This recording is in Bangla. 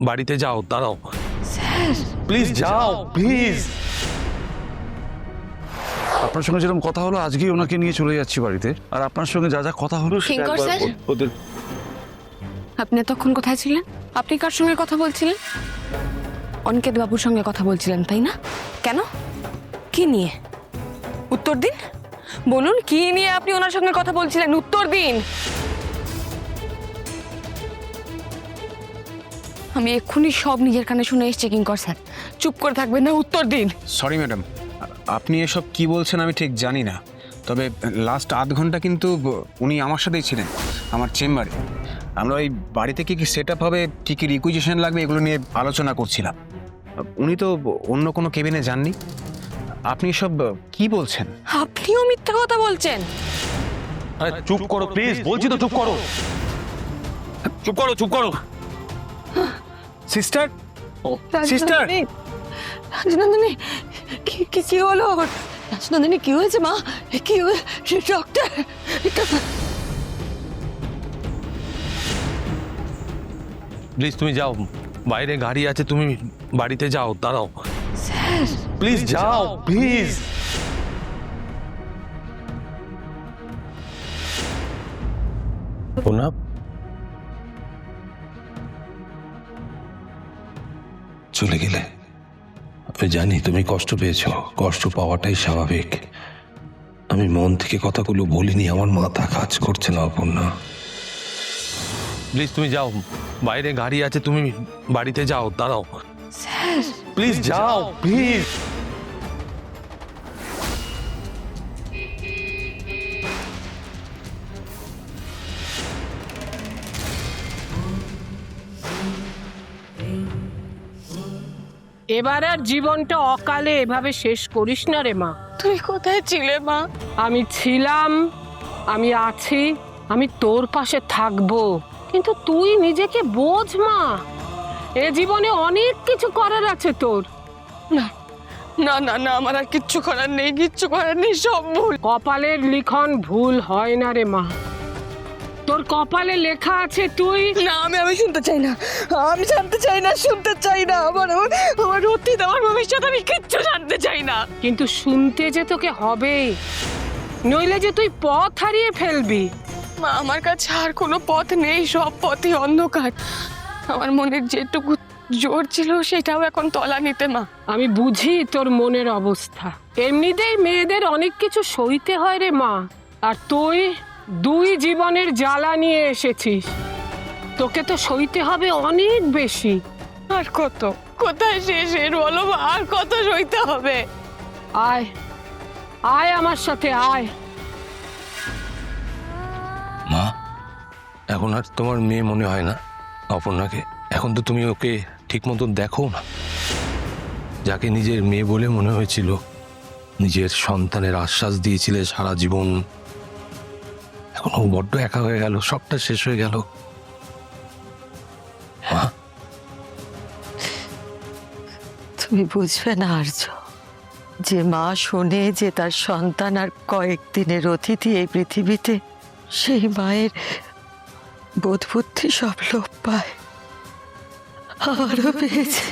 বাড়িতে যাও, দাঁড়াও স্যার প্লিজ, যাও প্লিজ। আপনার সঙ্গে যেরকম কথা হলো আজকেই ওনাকে নিয়ে চলে যাচ্ছি বাড়িতে, আর আপনার সঙ্গে যা যা কথা হলো সেটা কিঙ্কর একবার স্যার? ওদের। আপনি এতক্ষণ কোথায় ছিলেন? আপনি কার সঙ্গে কথা বলছিলেন? অনিকেত বাবুর সঙ্গে কথা বলছিলেন তাই না? কেন? কি নিয়ে? উত্তর দিন, বলুন কি নিয়ে আপনি ওনার সঙ্গে কথা বলছিলেন? উত্তর দিন। আমি এক্ষুনি সব নিজের কানে শুনে এসেছি কিঙ্কর স্যার, চুপ করে থাকবেন না, উত্তর দিন। সরি ম্যাডাম, আপনি এসব কি বলছেন আমি ঠিক জানি না, তবে লাস্ট আধ ঘন্টা কিন্তু উনি আমার সাথেই ছিলেন আমার চেম্বারে। আমরা ওই বাড়ি থেকে কি সেট আপ হবে, কী কী রিকুইজিশন লাগবে এগুলো নিয়ে আলোচনা করছিলাম। উনি তো অন্য কোনো কেবিনে যাননি। আপনি সব কি বলছেন? আপনিও মিথ্যা কথা বলছেন। আরে চুপ করো প্লিজ, বলছি তো চুপ করো, চুপ করো, চুপ করো। সিস্টার, সিস্টার, রাজনন্দিনী, কি হলো? রাজনন্দিনী কি হয়েছে মা? কি ডক্টর? প্লিজ তুমি যাও, বাইরে গাড়ি আছে, তুমি বাড়িতে যাও, দাঁড়াও স্যার প্লিজ, যাও প্লিজ। না, চলে গেলে। আমি জানি তুমি কষ্ট পেয়েছো, কষ্ট পাওয়াটাই স্বাভাবিক। আমি মন থেকে কথাগুলো বলিনি, আমার মাথা কাজ করছে না অপর্ণা। প্লিজ তুমি যাও, বাইরে গাড়ি আছে, তুমি বাড়িতে যাও, দাঁড়াও স্যার প্লিজ, যাও প্লিজ। এবার আর জীবনটা অকালে এভাবে শেষ করিস না রে মা। তুই কোথায় ছিলে মা? আমি ছিলাম, আমি আছি, আমি তোর পাশে থাকবো, কিন্তু তুই নিজেকে বোঝ মা। এ জীবনে অনেক কিছু করার আছে তোর। না না না না, আমার আর কিচ্ছু করার নেই, কিচ্ছু করার নেই, সব ভুল। কপালের লিখন ভুল হয় না রে মা। তোর কপালে লেখা আছে তুই। না, আমি শুনতে চাই না, আমি জানতে চাই না, শুনতে চাই না। আমার অতীত, আমার ভবিষ্যৎ, আমি কিচ্ছু জানতে চাই না। কিন্তু শুনতে যে তোকে হবে, নইলে যে তুই পথ হারিয়ে ফেলবি। মা, আমার কাছে আর কোনো পথ নেই, সব পথই অন্ধকার। আমার মনের যেটুকু জোর ছিল সেটাও এখন তলানিতে মা। আমি বুঝি তোর মনের অবস্থা। এমনিতেই মেয়েদের অনেক কিছু সইতে হয় রে মা, আর তুই দুই জীবনের জ্বালা নিয়ে এসেছিস, তোকে তো সইতে হবে অনেক বেশি। আর কত, কোথায় শেষ এর বলো মা, আর কত সইতে হবে? আয়, আয় আমার সাথে আয়। মা, এখন আর তোমার মেয়ে মনে হয় না অপর্ণাকে? এখন তো তুমি ওকে ঠিক মতন দেখো না। যাকে নিজের মেয়ে বলে মনে হয়েছিল, নিজের সন্তানের আশ্বাস দিয়েছিলে সারা জীবন, এখন ও বড্ড একা হয়ে গেল, সবটা শেষ হয়ে গেল। মা, তুমি বুঝবে না আর্য, যে মা শোনে যে তার সন্তান আর কয়েকদিনের অতিথি এই পৃথিবীতে, সেই মায়ের বোধ বুদ্ধি সব লোপ পায়। আমারও পেয়েছে।